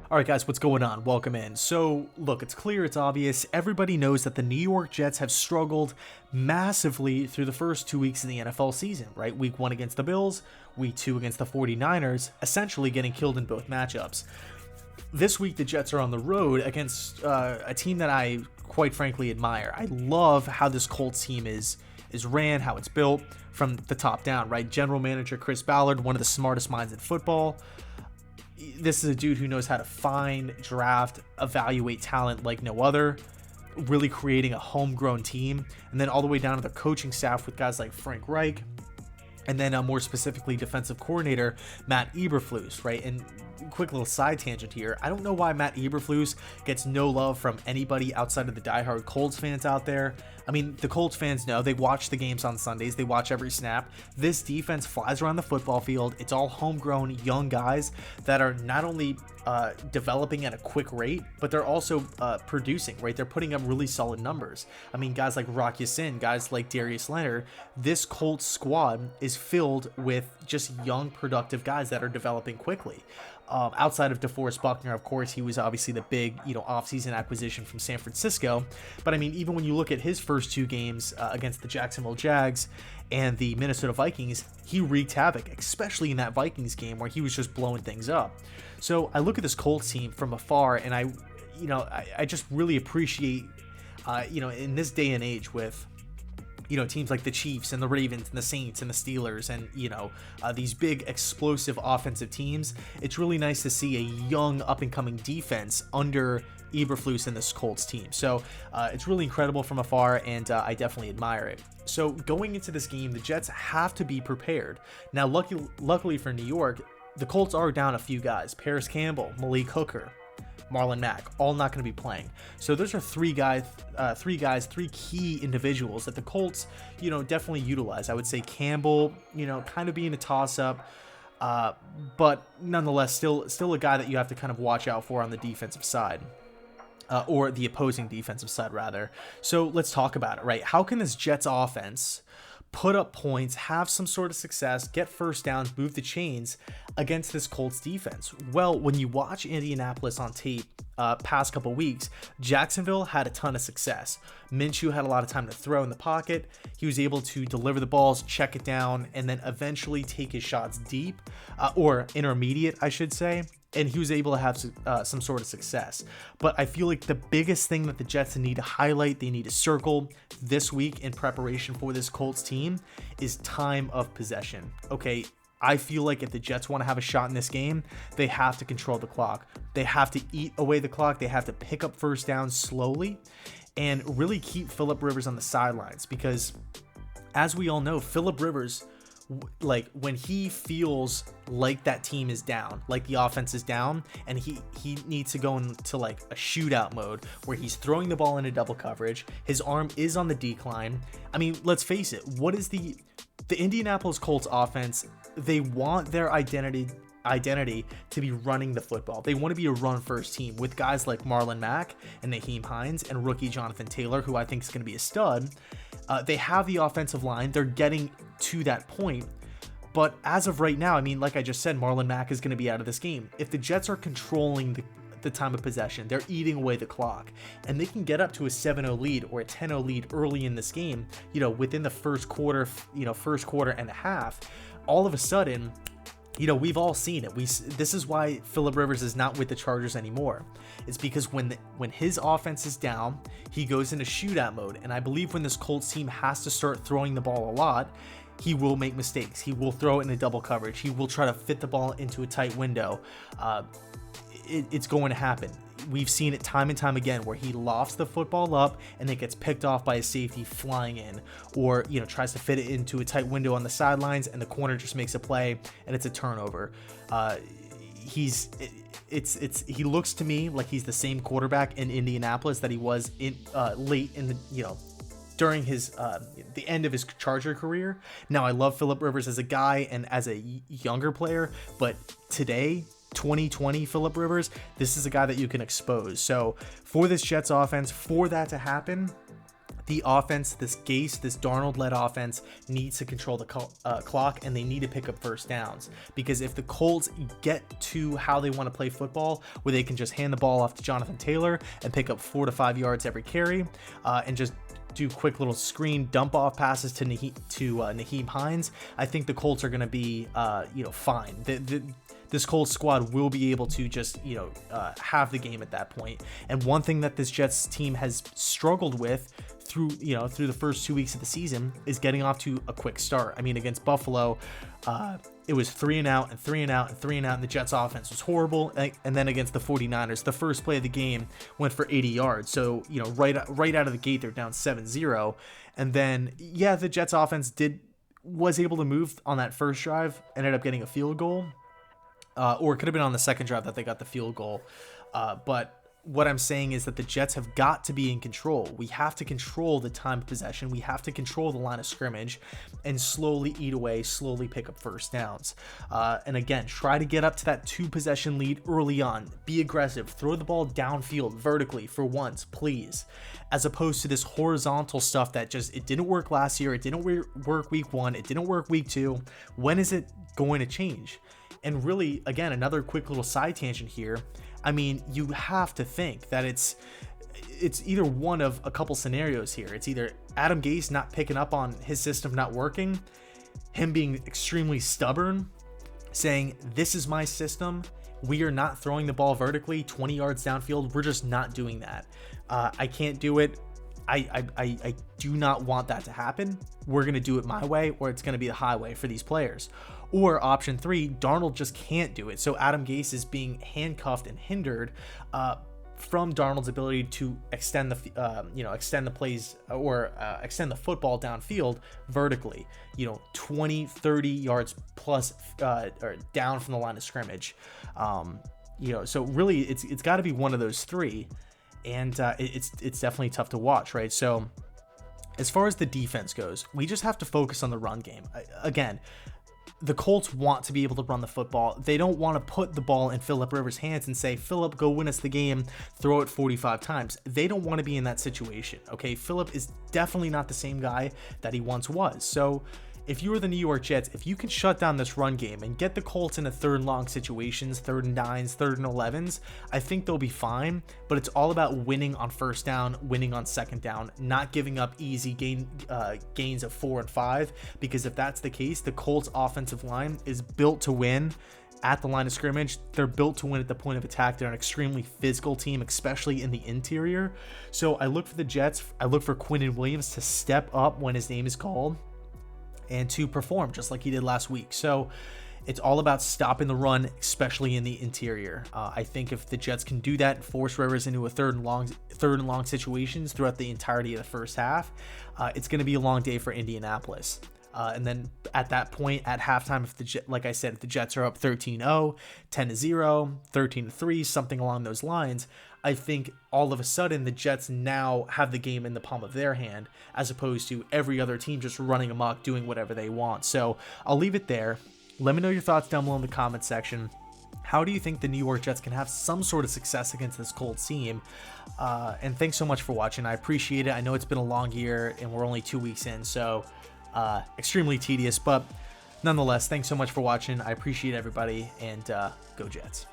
All right, guys, what's going on? Welcome in. So, look, it's clear, it's obvious. Everybody knows that the New York Jets have struggled massively through the first 2 weeks of the NFL season, right? Week 1 against the Bills, week 2 against the 49ers, essentially getting killed in both matchups. This week, the Jets are on the road against a team that I, quite frankly, admire. I love how this Colts team is ran, how it's built from the top down, right? General manager Chris Ballard, one of the smartest minds in football. This is a dude who knows how to find, draft, evaluate talent like no other, really creating a homegrown team. And then all the way down to the coaching staff with guys like Frank Reich, and then more specifically defensive coordinator Matt Eberflus, right? And quick little side tangent here. I don't know why Matt Eberflus gets no love from anybody outside of the diehard Colts fans out there. I mean, the Colts fans know. They watch the games on Sundays. They watch every snap. This defense flies around the football field. It's all homegrown young guys that are not only developing at a quick rate, but they're also producing, right? They're putting up really solid numbers. I mean, guys like Rock Ya-Sin, guys like Darius Leonard, this Colts squad is filled with just young, productive guys that are developing quickly. Outside of DeForest Buckner, of course, he was obviously the big, offseason acquisition from San Francisco. But I mean, even when you look at his first 2 games against the Jacksonville Jags and the Minnesota Vikings, he wreaked havoc, especially in that Vikings game where he was just blowing things up. So I look at this Colts team from afar, and I just really appreciate, in this day and age with, teams like the Chiefs and the Ravens and the Saints and the Steelers and, these big explosive offensive teams, it's really nice to see a young up-and-coming defense under Eberflus and this Colts team. So it's really incredible from afar, and I definitely admire it. So going into this game, the Jets have to be prepared. Now, luckily for New York, the Colts are down a few guys. Paris Campbell, Malik Hooker, Marlon Mack, all not going to be playing. So those are three key individuals that the Colts, definitely utilize. I would say Campbell, kind of being a toss-up, but nonetheless, still a guy that you have to kind of watch out for on the defensive side. Or the opposing defensive side, rather. So let's talk about it, right? How can this Jets offense put up points, have some sort of success, get first downs, move the chains against this Colts defense? Well, when you watch Indianapolis on tape past couple weeks, Jacksonville had a ton of success. Minshew had a lot of time to throw in the pocket. He was able to deliver the balls, check it down, and then eventually take his shots deep, or intermediate, I should say. And he was able to have some sort of success. But I feel like the biggest thing that the Jets need to highlight, they need to circle this week in preparation for this Colts team, is time of possession. Okay, I feel like if the Jets want to have a shot in this game, they have to control the clock. They have to eat away the clock. They have to pick up first downs slowly and really keep Phillip Rivers on the sidelines. Because as we all know, Phillip Rivers, like when he feels like that team is down, like the offense is down, and he needs to go into like a shootout mode where he's throwing the ball into double coverage, his arm is on the decline. I mean, let's face it, what is the Indianapolis Colts offense? They want their identity to be running the football. They want to be a run first team with guys like Marlon Mack and Naheem Hines and rookie Jonathan Taylor, who I think is going to be a stud. They have the offensive line. They're getting to that point. But as of right now, I mean, like I just said, Marlon Mack is going to be out of this game. If the Jets are controlling the time of possession, they're eating away the clock, and they can get up to a 7-0 lead or a 10-0 lead early in this game, within the first quarter and a half, all of a sudden, we've all seen it. This is why Phillip Rivers is not with the Chargers anymore. It's because when his offense is down, he goes into shootout mode. And I believe when this Colts team has to start throwing the ball a lot, he will make mistakes. He will throw it into double coverage. He will try to fit the ball into a tight window. It's going to happen. We've seen it time and time again where he lofts the football up and it gets picked off by a safety flying in, or tries to fit it into a tight window on the sidelines and the corner just makes a play and it's a turnover. He looks to me like he's the same quarterback in Indianapolis that he was in late in the during his the end of his Charger career. Now, I love Phillip Rivers as a guy and as a younger player, but today, 2020 Phillip Rivers, this is a guy that you can expose. So for this Jets offense, for that to happen, The offense, this Gase, this Darnold-led offense needs to control the clock, and they need to pick up first downs. Because if the Colts get to how they want to play football, where they can just hand the ball off to Jonathan Taylor and pick up 4 to 5 yards every carry, and just do quick little screen dump off passes to Nyheim Hines, I think the Colts are going to be, fine. This Colts squad will be able to just, have the game at that point. And one thing that this Jets team has struggled with through the first 2 weeks of the season is getting off to a quick start. I mean, against Buffalo, it was 3 and out and 3 and out and 3 and out, and the Jets offense was horrible. And then against the 49ers, the first play of the game went for 80 yards. So, right out of the gate, they're down 7-0. And then, the Jets offense was able to move on that first drive, ended up getting a field goal. Or it could have been on the second drive that they got the field goal. But what I'm saying is that the Jets have got to be in control. We have to control the time of possession. We have to control the line of scrimmage and slowly eat away, slowly pick up first downs. And again, try to get up to that 2-possession lead early on. Be aggressive. Throw the ball downfield vertically for once, please. As opposed to this horizontal stuff that it didn't work last year. It didn't work week 1. It didn't work week 2. When is it going to change? And really, again, another quick little side tangent here. I mean, you have to think that it's either one of a couple scenarios here. It's either Adam Gase not picking up on his system not working, him being extremely stubborn, saying, this is my system. We are not throwing the ball vertically 20 yards downfield. We're just not doing that. I can't do it. I do not want that to happen. We're going to do it my way, or it's going to be the highway for these players. Or option 3, Darnold just can't do it. So Adam Gase is being handcuffed and hindered from Darnold's ability to extend the plays or extend the football downfield vertically, 20, 30 yards plus or down from the line of scrimmage. So really it's got to be one of those 3. And it's definitely tough to watch, right? So as far as the defense goes, we just have to focus on the run game. Again, the Colts want to be able to run the football. They don't want to put the ball in Phillip Rivers' hands and say, Phillip, go win us the game, throw it 45 times. They don't want to be in that situation, okay? Phillip is definitely not the same guy that he once was. So if you were the New York Jets, if you can shut down this run game and get the Colts into 3rd and long situations, 3rd and 9s, 3rd and 11s, I think they'll be fine. But it's all about winning on first down, winning on second down, not giving up easy gains of 4 and 5. Because if that's the case, the Colts offensive line is built to win at the line of scrimmage. They're built to win at the point of attack. They're an extremely physical team, especially in the interior. So I look for the Jets. I look for Quinnen Williams to step up when his name is called and to perform just like he did last week. So it's all about stopping the run, especially in the interior. I think if the Jets can do that and force Rivers into a 3rd and long situations throughout the entirety of the first half, it's going to be a long day for Indianapolis. And then at that point, at halftime, if the Jets are up 13-0, 10-0, 13-3, something along those lines, I think all of a sudden the Jets now have the game in the palm of their hand, as opposed to every other team just running amok, doing whatever they want. So I'll leave it there. Let me know your thoughts down below in the comment section. How do you think the New York Jets can have some sort of success against this Colts team? And thanks so much for watching. I appreciate it. I know it's been a long year and we're only 2 weeks in, so extremely tedious, but nonetheless, thanks so much for watching. I appreciate everybody, and go Jets.